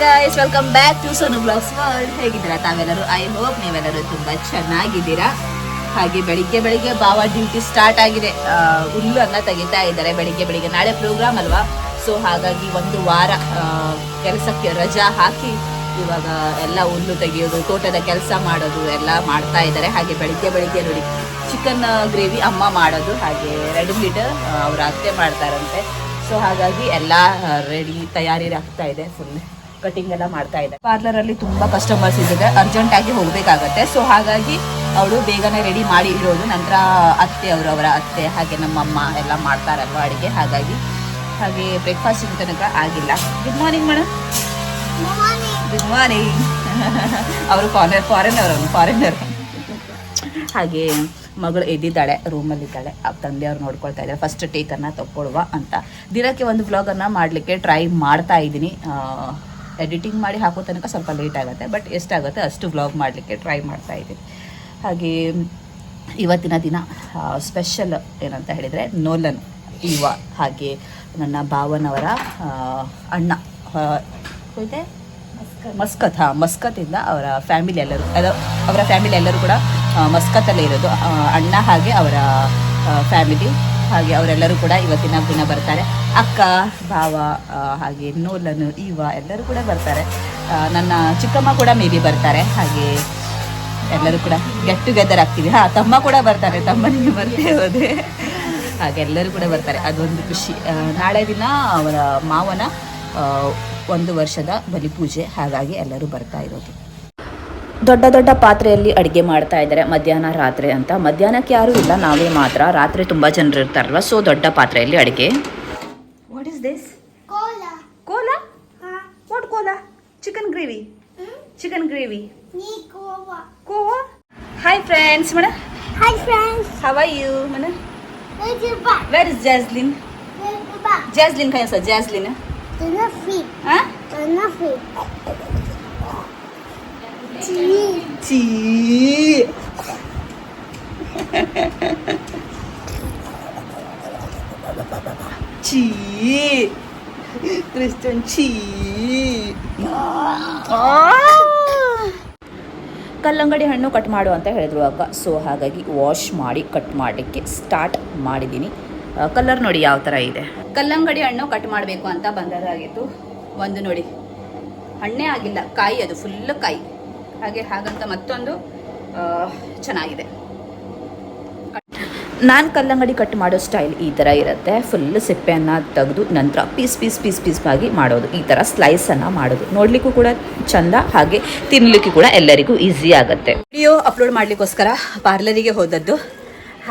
Guys, welcome back to Sonu blogs world. ಹೇಗಿದ್ದೀರಾ ತಾವೆಲ್ಲರೂ? I hope ನೀವೆಲ್ಲರೂ ತುಂಬಾ ಚೆನ್ನಾಗಿದ್ದೀರಾ. ಹಾಗೆ ಬೆಳಿಗ್ಗೆ ಬಾವ ಡ್ಯೂಟಿ ಸ್ಟಾರ್ಟ್ ಆಗಿದೆ. ಹುಲ್ಲು ಅನ್ನ ತೆಗಿತಾ ಇದ್ದಾರೆ ಬೆಳಿಗ್ಗೆ. ನಾಳೆ ಪ್ರೋಗ್ರಾಮ್ ಅಲ್ವಾ, ಸೊ ಹಾಗಾಗಿ ಒಂದು ವಾರ ಕೆಲಸಕ್ಕೆ ರಜಾ ಹಾಕಿ ಇವಾಗ ಎಲ್ಲ ಹುಲ್ಲು ತೆಗೆಯೋದು, ತೋಟದ ಕೆಲಸ ಮಾಡೋದು ಎಲ್ಲ ಮಾಡ್ತಾ ಇದ್ದಾರೆ. ಹಾಗೆ ಬೆಳಿಗ್ಗೆ ನೋಡಿ ಚಿಕನ್ ಗ್ರೇವಿ ಅಮ್ಮ ಮಾಡೋದು, ಹಾಗೆ ರೆಡಿ ಮೀಟ್ ಅವ್ರ ಅತ್ತೆ ಮಾಡ್ತಾರಂತೆ. ಸೊ ಹಾಗಾಗಿ ಎಲ್ಲ ರೆಡಿ ತಯಾರಿ ಆಗ್ತಾ ಇದೆ. ಫುಲ್ ಕಟಿಂಗ್ ಎಲ್ಲ ಮಾಡ್ತಾ ಇದೆ. ಪಾರ್ಲರ್ ಅಲ್ಲಿ ತುಂಬಾ ಕಸ್ಟಮರ್ಸ್ ಇದ್ದಾರೆ, ಅರ್ಜೆಂಟ್ ಆಗಿ ಹೋಗ್ಬೇಕಾಗತ್ತೆ. ಸೊ ಹಾಗಾಗಿ ಅವಳು ಬೇಗನೆ ರೆಡಿ ಮಾಡಿ ಇರೋದು. ನಂತರ ಅತ್ತೆ ಅವರ ಅತ್ತೆ ಹಾಗೆ ನಮ್ಮಮ್ಮ ಎಲ್ಲ ಮಾಡ್ತಾರಲ್ವ ಅಡಿಗೆ. ಹಾಗೆ ಬ್ರೇಕ್ಫಾಸ್ಟ್ ತನಕ ಆಗಿಲ್ಲ. Good morning madam. Good morning. ಅವರು ಫಾರಿನರ್. ಹಾಗೆ ಮಗಳು ಎದ್ದಿದ್ದಾಳೆ, ರೂಮಲ್ಲಿದ್ದಾಳೆ. ತಂದೆಯವ್ರು ನೋಡ್ಕೊಳ್ತಾ ಇದ್ದಾರೆ. ಫಸ್ಟ್ ಟೇಕನ್ನು ತಗೊಳ್ಳುವ ಅಂತ ದಿನಕ್ಕೆ ಒಂದು ವ್ಲಾಗನ್ನು ಮಾಡಲಿಕ್ಕೆ ಟ್ರೈ ಮಾಡ್ತಾ ಇದ್ದೀನಿ. ಎಡಿಟಿಂಗ್ ಮಾಡಿ ಹಾಕೋ ತನಕ ಸ್ವಲ್ಪ ಲೇಟ್ ಆಗುತ್ತೆ, ಬಟ್ ಎಷ್ಟಾಗುತ್ತೆ ಅಷ್ಟು ವ್ಲಾಗ್ ಮಾಡಲಿಕ್ಕೆ ಟ್ರೈ ಮಾಡ್ತಾ ಇದ್ದೀನಿ. ಹಾಗೆ ಇವತ್ತಿನ ದಿನ ಸ್ಪೆಷಲ್ ಏನಂತ ಹೇಳಿದರೆ ನೋಲನ್ ಇವ, ಹಾಗೆ ನನ್ನ ಭಾವನವರ ಅಣ್ಣ ಹೋಯ್ತೆ ಮಸ್ಕತ್ತಿಂದ ಅವರ ಫ್ಯಾಮಿಲಿ ಎಲ್ಲರೂ ಕೂಡ ಮಸ್ಕತ್ತಲ್ಲೇ ಇರೋದು. ಅಣ್ಣ ಹಾಗೆ ಅವರ ಫ್ಯಾಮಿಲಿ, ಹಾಗೆ ಅವರೆಲ್ಲರೂ ಕೂಡ ಇವತ್ತಿನ ದಿನ ಬರ್ತಾರೆ. ಅಕ್ಕ, ಭಾವ, ಹಾಗೆ ನೋಲನು, ಇವ ಎಲ್ಲರೂ ಕೂಡ ಬರ್ತಾರೆ. ನನ್ನ ಚಿಕ್ಕಮ್ಮ ಕೂಡ ಮೇ ಬಿ ಬರ್ತಾರೆ. ಹಾಗೆ ಎಲ್ಲರೂ ಕೂಡ ಗೆಟ್ ಟುಗೆದರ್ ಆಗ್ತೀವಿ. ತಮ್ಮ ಕೂಡ ಬರ್ತಾರೆ, ತಮ್ಮನಿಗೆ ಬರ್ತೇ ಹೋದೆ. ಹಾಗೆ ಎಲ್ಲರೂ ಕೂಡ ಬರ್ತಾರೆ, ಅದೊಂದು ಖುಷಿ. ನಾಳೆ ದಿನ ಅವರ ಮಾವನ 1 ವರ್ಷದ ಬಲಿಪೂಜೆ, ಹಾಗಾಗಿ ಎಲ್ಲರೂ ಬರ್ತಾ ಇರೋದು. ದೊಡ್ಡ ಪಾತ್ರೆಯಲ್ಲಿ ಅಡುಗೆ ಮಾಡ್ತಾ ಇದ್ದಾರೆ ಮಧ್ಯಾಹ್ನ ರಾತ್ರಿ ಅಂತ. ಮಧ್ಯಾಹ್ನಕ್ಕೆ ಯಾರೂ ಇಲ್ಲ, ನಾವೇ ಮಾತ್ರ. ರಾತ್ರಿ ತುಂಬ ಜನರು ಇರ್ತಾರಲ್ವ, ಸೊ ದೊಡ್ಡ ಪಾತ್ರೆಯಲ್ಲಿ ಅಡುಗೆ. What is this? ಕೋಲಾ? ವಾಟ್ ಕೋಲಾ? Chicken gravy. ಕೋವಾ. Hi friends madam. Hi friends. How are you madam? Where is Jaslyn? Jaslyn kaya sa Jaslyn? Tanafi. Huh? Tanafi. Christian ಕಲ್ಲಂಗಡಿ ಹಣ್ಣು ಕಟ್ ಮಾಡು ಅಂತ ಹೇಳಿದ್ರು ಅಕ್ಕ. ಸೊ ಹಾಗಾಗಿ ವಾಶ್ ಮಾಡಿ ಕಟ್ ಮಾಡಲಿಕ್ಕೆ ಸ್ಟಾರ್ಟ್ ಮಾಡಿದ್ದೀನಿ. ಕಲರ್ ನೋಡಿ ಯಾವ ಥರ ಇದೆ. ಕಲ್ಲಂಗಡಿ ಹಣ್ಣು ಕಟ್ ಮಾಡಬೇಕು ಅಂತ ಬಂದದಾಗಿತ್ತು. ಒಂದು ನೋಡಿ ಹಣ್ಣೇ ಆಗಿಲ್ಲ, ಕಾಯಿ, ಅದು ಫುಲ್ ಕಾಯಿ. ಹಾಗಂತ ಮತ್ತೊಂದು ಚೆನ್ನಾಗಿದೆ. ನಾನು ಕಲ್ಲಂಗಡಿ ಕಟ್ ಮಾಡೋ ಸ್ಟೈಲ್ ಈ ಥರ ಇರುತ್ತೆ. ಫುಲ್ ಸಿಪ್ಪೆಯನ್ನು ತೆಗೆದು ನಂತರ ಪೀಸ್ ಆಗಿ ಮಾಡೋದು. ಈ ಥರ ಸ್ಲೈಸನ್ನು ಮಾಡೋದು. ನೋಡಲಿಕ್ಕೂ ಕೂಡ ಚಂದ, ಹಾಗೆ ತಿನ್ನಲಿಕ್ಕೂ ಕೂಡ ಎಲ್ಲರಿಗೂ ಈಸಿ ಆಗುತ್ತೆ. ವಿಡಿಯೋ ಅಪ್ಲೋಡ್ ಮಾಡಲಿಕ್ಕೋಸ್ಕರ ಪಾರ್ಲರಿಗೆ ಹೋದದ್ದು.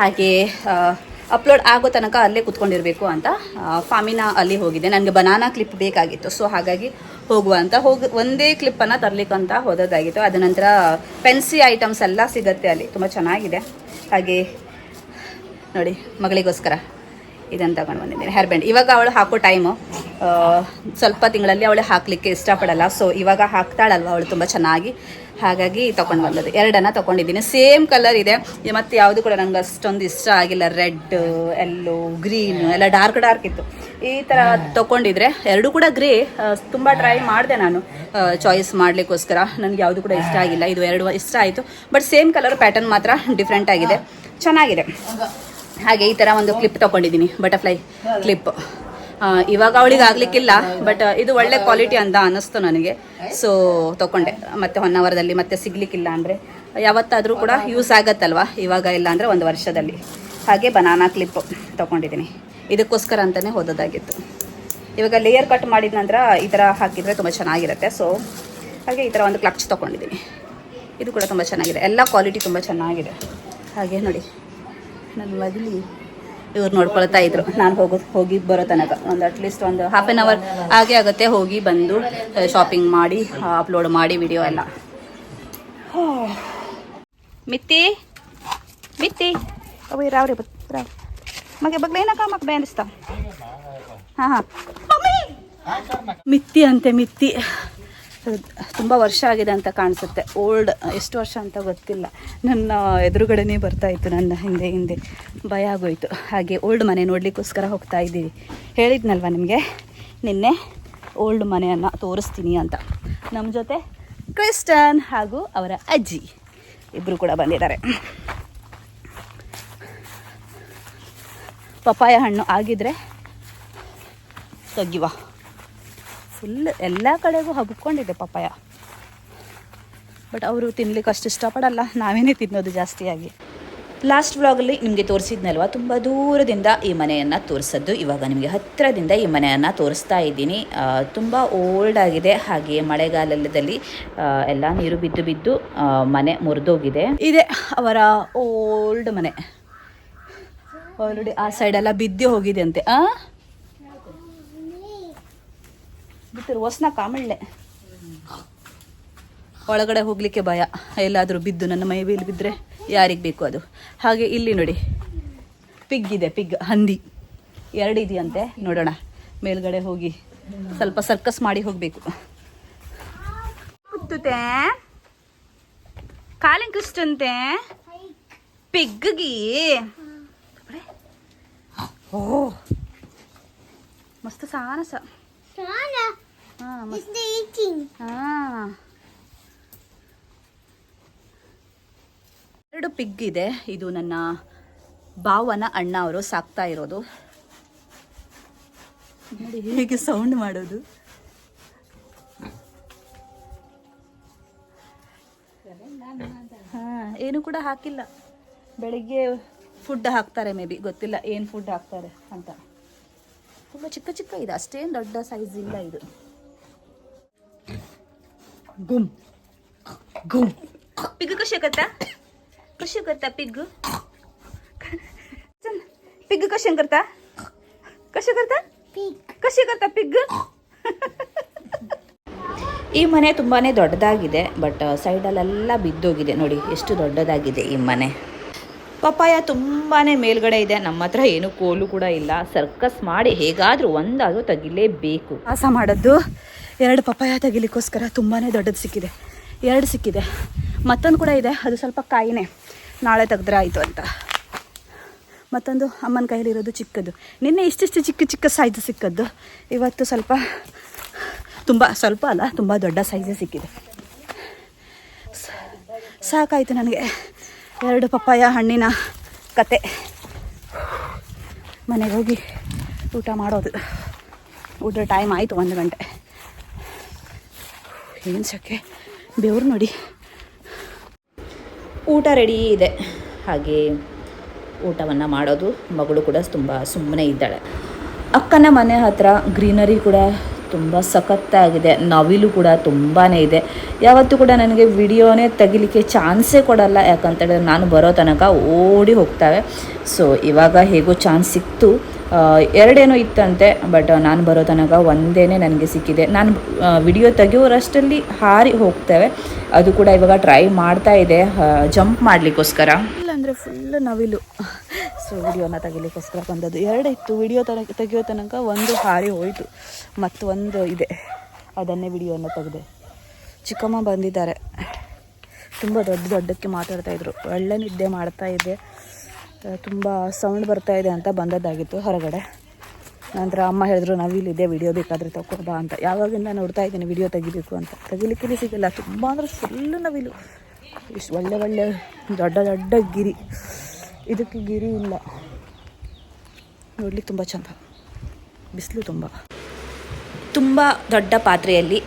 ಹಾಗೆ ಅಪ್ಲೋಡ್ ಆಗೋ ತನಕ ಅಲ್ಲೇ ಕೂತ್ಕೊಂಡಿರಬೇಕು ಅಂತ ಫಾಮಿನಾ ಅಲ್ಲಿ ಹೋಗಿದ್ದೆ. ನನಗೆ ಬನಾನಾ ಕ್ಲಿಪ್ ಬೇಕಾಗಿತ್ತು. ಸೊ ಹಾಗಾಗಿ ಒಂದೇ ಕ್ಲಿಪ್ಪನ್ನು ತರಲಿಕ್ಕಂತ ಹೋದದ್ದಾಗಿತ್ತು. ಅದ ನಂತರ ಪೆನ್ಸಿ ಐಟಮ್ಸ್ ಎಲ್ಲ ಸಿಗುತ್ತೆ ಅಲ್ಲಿ, ತುಂಬ ಚೆನ್ನಾಗಿದೆ. ಹಾಗೆ ನೋಡಿ ಮಗಳಿಗೋಸ್ಕರ ಇದನ್ನು ತಗೊಂಡು ಬಂದಿದ್ದೀನಿ, ಹೇರ್ ಬ್ಯಾಂಡ್. ಇವಾಗ ಅವಳು ಹಾಕೋ ಟೈಮು, ಸ್ವಲ್ಪ ತಿಂಗಳಲ್ಲಿ ಅವಳು ಹಾಕಲಿಕ್ಕೆ ಇಷ್ಟಪಡಲ್ಲ. ಸೊ ಇವಾಗ ಹಾಕ್ತಾಳಲ್ವ ಅವಳು ತುಂಬ ಚೆನ್ನಾಗಿ, ಹಾಗಾಗಿ ತೊಗೊಂಡು ಬಂದದ್ದು. 2 ತೊಗೊಂಡಿದ್ದೀನಿ. ಸೇಮ್ ಕಲರ್ ಇದೆ, ಮತ್ತು ಯಾವುದು ಕೂಡ ನನಗೆ ಅಷ್ಟೊಂದು ಇಷ್ಟ ಆಗಿಲ್ಲ. ರೆಡ್, ಯೆಲ್ಲೋ, ಗ್ರೀನ್ ಎಲ್ಲ ಡಾರ್ಕ್ ಇತ್ತು. ಈ ಥರ ತೊಗೊಂಡಿದ್ರೆ 2 ಕೂಡ ಗ್ರೇ. ತುಂಬ ಟ್ರೈ ಮಾಡಿದೆ ನಾನು ಚಾಯ್ಸ್ ಮಾಡಲಿಕ್ಕೋಸ್ಕರ. ನನಗೆ ಯಾವುದು ಕೂಡ ಇಷ್ಟ ಆಗಿಲ್ಲ. ಇದು 2 ಇಷ್ಟ ಆಯಿತು, ಬಟ್ ಸೇಮ್ ಕಲರ್ ಪ್ಯಾಟರ್ನ್ ಮಾತ್ರ ಡಿಫ್ರೆಂಟ್ ಆಗಿದೆ, ಚೆನ್ನಾಗಿದೆ. ಹಾಗೆ ಈ ಥರ ಒಂದು ಕ್ಲಿಪ್ ತೊಗೊಂಡಿದ್ದೀನಿ, ಬಟರ್ಫ್ಲೈ ಕ್ಲಿಪ್. ಇವಾಗ ಅವಳಿಗೆ ಆಗಲಿಕ್ಕಿಲ್ಲ, ಬಟ್ ಇದು ಒಳ್ಳೆ ಕ್ವಾಲಿಟಿ ಅಂತ ಅನ್ನಿಸ್ತು ನನಗೆ. ಸೊ ತೊಗೊಂಡೆ. ಮತ್ತು 1 ಅವರ್ದಲ್ಲಿ ಮತ್ತೆ ಸಿಗಲಿಕ್ಕಿಲ್ಲ ಅಂದರೆ ಯಾವತ್ತಾದರೂ ಕೂಡ ಯೂಸ್ ಆಗತ್ತಲ್ವ, ಇವಾಗ ಇಲ್ಲ ಅಂದರೆ 1 ವರ್ಷದಲ್ಲಿ. ಹಾಗೆ ಬನಾನಾ ಕ್ಲಿಪ್ ತೊಗೊಂಡಿದ್ದೀನಿ, ಇದಕ್ಕೋಸ್ಕರ ಅಂತಲೇ ಹೋದದಾಗಿತ್ತು. ಇವಾಗ ಲೇಯರ್ ಕಟ್ ಮಾಡಿದ ನಂತರ ಈ ಥರ ಹಾಕಿದರೆ ತುಂಬ ಚೆನ್ನಾಗಿರುತ್ತೆ. ಸೊ ಹಾಗೆ ಈ ಥರ ಒಂದು ಕ್ಲಚ್ ತೊಗೊಂಡಿದ್ದೀನಿ. ಇದು ಕೂಡ ತುಂಬ ಚೆನ್ನಾಗಿದೆ, ಎಲ್ಲ ಕ್ವಾಲಿಟಿ ತುಂಬ ಚೆನ್ನಾಗಿದೆ. ಹಾಗೆ ನೋಡಿ ನನ್ನ ಮಗಲಿ ಇವ್ರು ನೋಡ್ಕೊಳ್ತಾ ಇದ್ರು. ನಾನು ಹೋಗಿ ಬರೋ ತನಕ ಅಟ್ಲೀಸ್ಟ್ ಒಂದು ಹಾಫ್ ಆನ್ ಅವರ್ ಹಾಗೆ ಆಗುತ್ತೆ. ಹೋಗಿ ಬಂದು ಶಾಪಿಂಗ್ ಮಾಡಿ ಅಪ್ಲೋಡ್ ಮಾಡಿ ವಿಡಿಯೋ ಎಲ್ಲ. ಮಿತ್ತಿ ಅವು ರಾವ್ರಿ ರಾವ್ ಮಗೆ ಬಗ್ಲೇನಕ್ಕ ಮಕ್ಕ ಬೇನಿಸ್ತಾ. ಹಾಂ ಮಿತ್ತಿ ತುಂಬ ವರ್ಷ ಆಗಿದೆ ಅಂತ ಕಾಣಿಸುತ್ತೆ. ಓಲ್ಡ್, ಎಷ್ಟು ವರ್ಷ ಅಂತ ಗೊತ್ತಿಲ್ಲ. ನನ್ನ ಎದುರುಗಡೆನೇ ಬರ್ತಾ ಇತ್ತು, ನನ್ನ ಹಿಂದೆ ಭಯ ಆಗೋಯಿತು. ಹಾಗೆ ಓಲ್ಡ್ ಮನೆ ನೋಡಲಿಕ್ಕೋಸ್ಕರ ಹೋಗ್ತಾ ಇದ್ದೀವಿ. ಹೇಳಿದ್ನಲ್ವ ನಿಮಗೆ ನಿನ್ನೆ. ಓಲ್ಡ್ ಮನೆಯನ್ನು ತೋರಿಸ್ತೀನಿ ಅಂತ. ನಮ್ಮ ಜೊತೆ ಕ್ರಿಸ್ಟನ್ ಹಾಗೂ ಅವರ ಅಜ್ಜಿ ಇಬ್ಬರು ಕೂಡ ಬಂದಿದ್ದಾರೆ. ಪಪ್ಪಾಯ ಹಣ್ಣು ಆಗಿದ್ರೆ ತೆಗಿವ. ಫುಲ್ ಎಲ್ಲ ಕಡೆಗೂ ಹಬ್ಕೊಂಡಿದೆ ಪಪ್ಪಾಯ. ಬಟ್ ಅವರು ತಿನ್ಲಿಕ್ಕೆ ಅಷ್ಟು ಇಷ್ಟಪಡಲ್ಲ, ನಾವೇನೇ ತಿನ್ನೋದು ಜಾಸ್ತಿಯಾಗಿ. ಲಾಸ್ಟ್ ವ್ಲಾಗಲ್ಲಿ ನಿಮಗೆ ತೋರಿಸಿದ್ನಲ್ವ, ತುಂಬ ದೂರದಿಂದ ಈ ಮನೆಯನ್ನು ತೋರಿಸೋದು. ಇವಾಗ ನಿಮಗೆ ಹತ್ತಿರದಿಂದ ಈ ಮನೆಯನ್ನು ತೋರಿಸ್ತಾ ಇದ್ದೀನಿ. ತುಂಬ ಓಲ್ಡ್ ಆಗಿದೆ, ಹಾಗೆ ಮಳೆಗಾಲದಲ್ಲಿ ಎಲ್ಲ ನೀರು ಬಿದ್ದು ಬಿದ್ದು ಮನೆ ಮುರಿದೋಗಿದೆ. ಇದೆ ಅವರ ಓಲ್ಡ್ ಮನೆ. ಆಲ್ರೆಡಿ ಆ ಸೈಡೆಲ್ಲ ಬಿದ್ದು ಹೋಗಿದೆ ಅಂತೆ. ಬಿತ್ತರು ಹೊಸ್ನ ಕಾಮಳ್ಳೆ. ಒಳಗಡೆ ಹೋಗಲಿಕ್ಕೆ ಭಯ, ಎಲ್ಲಾದರೂ ಬಿದ್ದು ನನ್ನ ಮೈ ಮೇಲೆ ಬಿದ್ದರೆ ಯಾರಿಗೆ ಬೇಕು ಅದು. ಹಾಗೆ ಇಲ್ಲಿ ನೋಡಿ, ಪಿಗ್ ಇದೆ, ಪಿಗ್ ಹಂದಿ 2 ಇದೆಯಂತೆ. ನೋಡೋಣ, ಮೇಲ್ಗಡೆ ಹೋಗಿ ಸ್ವಲ್ಪ ಸರ್ಕಸ್ ಮಾಡಿ ಹೋಗಬೇಕು. ಕುತ್ತುತ್ತೆ ಕಾಲಿಂಕಿಷ್ಟಂತೆ ಪಿಗ್ಗಿ. ಓ ಮಸ್ತ್ ಸಾನಸ. Sana. It's the eating. ಎರಡು ಪಿಗ್ ಇದೆ. ಇದು ನನ್ನ ಭಾವನ ಅಣ್ಣ ಅವರು ಸಾಕ್ತಾ ಇರೋದು. ನೋಡಿ ಹೇಗೆ ಸೌಂಡ್ ಮಾಡೋದು. ಏನು ಕೂಡ ಹಾಕಿಲ್ಲ. ಬೆಳಿಗ್ಗೆ ಫುಡ್ ಹಾಕ್ತಾರೆ, ಮೇ ಬಿ ಗೊತ್ತಿಲ್ಲ ಏನು ಫುಡ್ ಹಾಕ್ತಾರೆ ಅಂತ. ತುಂಬ ಚಿಕ್ಕ ಚಿಕ್ಕ ಇದೆ, ಅಷ್ಟೇನು ದೊಡ್ಡ ಸೈಜ್ ಇಲ್ಲ ಇದು. ಗುಮ್ ಗುಮ್. ಪಿಗ್ ಕಶೆ करता पिग. पिग कशे करता पिग. ಈ ಮನೆ ತುಂಬಾ ದೊಡ್ಡದಾಗಿದೆ, ಬಟ್ ಸೈಡಲ್ಲೆಲ್ಲ ಬಿದ್ದೋಗಿದೆ. ನೋಡಿ ಎಷ್ಟು ದೊಡ್ಡದಾಗಿದೆ ಈ ಮನೆ. ಪಪ್ಪಾಯ ತುಂಬಾ ಮೇಲ್ಗಡೆ ಇದೆ. ನಮ್ಮ ಹತ್ರ ಏನು ಕೋಲು ಕೂಡ ಇಲ್ಲ. ಸರ್ಕಸ್ ಮಾಡಿ ಹೇಗಾದರೂ ಒಂದಾದರೂ ತೆಗಿಲೇಬೇಕು. ಆಸ ಮಾಡೋದು 2 ಪಪ್ಪಾಯ ತೆಗಿಲಿಕ್ಕೋಸ್ಕರ ತುಂಬಾ ದೊಡ್ಡದು ಸಿಕ್ಕಿದೆ. 2 ಸಿಕ್ಕಿದೆ. ಮತ್ತೊಂದು ಕೂಡ ಇದೆ, ಅದು ಸ್ವಲ್ಪ ಕಾಯಿನೇ, ನಾಳೆ ತೆಗೆದ್ರೆ ಆಯಿತು ಅಂತ. ಮತ್ತೊಂದು ಅಮ್ಮನ ಕೈಯಲ್ಲಿರೋದು ಚಿಕ್ಕದು. ನಿನ್ನೆ ಇಷ್ಟಿಷ್ಟು ಚಿಕ್ಕ ಚಿಕ್ಕ ಸೈಜ್ ಸಿಕ್ಕದ್ದು. ಇವತ್ತು ಸ್ವಲ್ಪ ಅಲ್ಲ, ತುಂಬ ದೊಡ್ಡ ಸೈಜೇ ಸಿಕ್ಕಿದೆ. ಸಾಕಾಯಿತು ನನಗೆ 2 ಪಪ್ಪಾಯ ಹಣ್ಣಿನ ಕತೆ. ಮನೆಗೆ ಹೋಗಿ ಊಟ ಮಾಡೋದು. ಊಟ ಟೈಮ್ ಆಯಿತು, 1 ಗಂಟೆ. ಏನು ಸಕ್ಕೆ ಬೆವರು ನೋಡಿ. ಊಟ ರೆಡಿ ಇದೆ, ಹಾಗೆ ಊಟವನ್ನು ಮಾಡೋದು. ಮಗಳು ಕೂಡ ತುಂಬ ಸುಮ್ಮನೆ ಇದ್ದಾಳೆ. ಅಕ್ಕನ ಮನೆ ಹತ್ರ ಗ್ರೀನರಿ ಕೂಡ ತುಂಬ ಸಖತ್ತಾಗಿದೆ. ನವಿಲು ಕೂಡ ತುಂಬಾ ಇದೆ. ಯಾವತ್ತೂ ಕೂಡ ನನಗೆ ವಿಡಿಯೋನೇ ತೆಗಿಲಿಕ್ಕೆ ಚಾನ್ಸೇ ಕೊಡಲ್ಲ, ಯಾಕಂತೇಳಿದ್ರೆ ನಾನು ಬರೋ ತನಕ ಓಡಿ ಹೋಗ್ತವೆ. ಸೊ ಇವಾಗ ಹೇಗೋ ಚಾನ್ಸ್ ಸಿಕ್ತು. 2 ಇತ್ತಂತೆ, ಬಟ್ ನಾನು ಬರೋ ತನಕ 1 ನನಗೆ ಸಿಕ್ಕಿದೆ. ನಾನು ವಿಡಿಯೋ ತೆಗೆಯೋರಷ್ಟರಲ್ಲಿ ಹಾರಿ ಹೋಗ್ತೇವೆ. ಅದು ಕೂಡ ಇವಾಗ ಟ್ರೈ ಮಾಡ್ತಾ ಇದೆ ಜಂಪ್ ಮಾಡಲಿಕ್ಕೋಸ್ಕರ. ಇಲ್ಲಾಂದರೆ ಫುಲ್ ನವಿಲು. ಸೊ ವಿಡಿಯೋನ ತೆಗಿಲಿಕ್ಕೋಸ್ಕರ ಬಂದದ್ದು. 2 ಇತ್ತು, ವಿಡಿಯೋ ತೆಗಿಯೋ ತನಕ 1 ಹಾರಿ ಹೋಯಿತು, ಮತ್ತೊಂದು ಇದೆ, ಅದನ್ನೇ ವಿಡಿಯೋನ ತೆಗೆದೆ. ಚಿಕ್ಕಮ್ಮ ಬಂದಿದ್ದಾರೆ, ತುಂಬ ದೊಡ್ಡಕ್ಕೆ ಮಾತಾಡ್ತಾಯಿದ್ರು. ಒಳ್ಳೆ ನಿದ್ದೆ ಮಾಡ್ತಾಯಿದ್ದೆ, ತುಂಬ ಸೌಂಡ್ ಬರ್ತಾಯಿದೆ ಅಂತ ಬಂದದ್ದಾಗಿತ್ತು ಹೊರಗಡೆ. ನಂತರ ಅಮ್ಮ ಹೇಳಿದ್ರು, ನವಿಲಿದೆ, ವಿಡಿಯೋ ಬೇಕಾದರೆ ತಗೊಳ್ಬಾ ಅಂತ. ಯಾವಾಗಿಂದ ನೋಡ್ತಾ ಇದ್ದೀನಿ ವಿಡಿಯೋ ತೆಗಿಬೇಕು ಅಂತ, ತೆಗಿಲಿಕ್ಕೆ ಸಿಗಲ್ಲ. ತುಂಬ ಅಂದರೆ ಫುಲ್ಲು ನವಿಲು. ಇಷ್ಟು ಒಳ್ಳೆ ದೊಡ್ಡ ಗಿರಿ. ಇದಕ್ಕೆ ಗಿರಿ ಇಲ್ಲ, ನೋಡ್ಲಿಕ್ಕೆ ತುಂಬ ಚಂದ. ಬಿಸಿಲು ತುಂಬ ದೊಡ್ಡ ಪಾತ್ರೆಯಲ್ಲಿ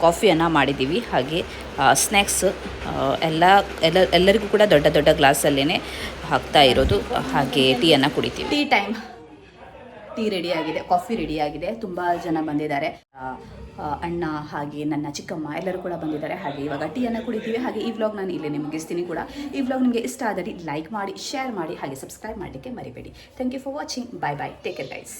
ಕಾಫಿಯನ್ನು ಮಾಡಿದ್ದೀವಿ. ಹಾಗೆ ಸ್ನ್ಯಾಕ್ಸ್ ಎಲ್ಲರಿಗೂ ಕೂಡ ದೊಡ್ಡ ಗ್ಲಾಸಲ್ಲೇ ಹಾಕ್ತಾ ಇರೋದು. ಹಾಗೆ ಟೀಯನ್ನು ಕುಡಿತೀವಿ. Tea time. ಟೀ ರೆಡಿಯಾಗಿದೆ, ಕಾಫಿ ರೆಡಿಯಾಗಿದೆ. ತುಂಬ ಜನ ಬಂದಿದ್ದಾರೆ. ಅಣ್ಣ ಹಾಗೆ ನನ್ನ ಚಿಕ್ಕಮ್ಮ ಎಲ್ಲರೂ ಕೂಡ ಬಂದಿದ್ದಾರೆ. ಹಾಗೆ ಇವಾಗ ಟೀಯನ್ನು ಕುಡಿತೀವಿ. ಹಾಗೆ ಈ ವ್ಲಾಗ್ ನಾನು ಇಲ್ಲೇ ನಿಮಗೆ ಇಸ್ತೀನಿ ಕೂಡ. ಈ ವ್ಲಾಗ್ ನಿಮಗೆ ಇಷ್ಟ ಆದಲ್ಲಿ ಲೈಕ್ ಮಾಡಿ, ಶೇರ್ ಮಾಡಿ, ಹಾಗೆ ಸಬ್ಸ್ಕ್ರೈಬ್ ಮಾಡಲಿಕ್ಕೆ ಮರಿಬೇಡಿ. Thank you for watching. Bye bye. Take care guys.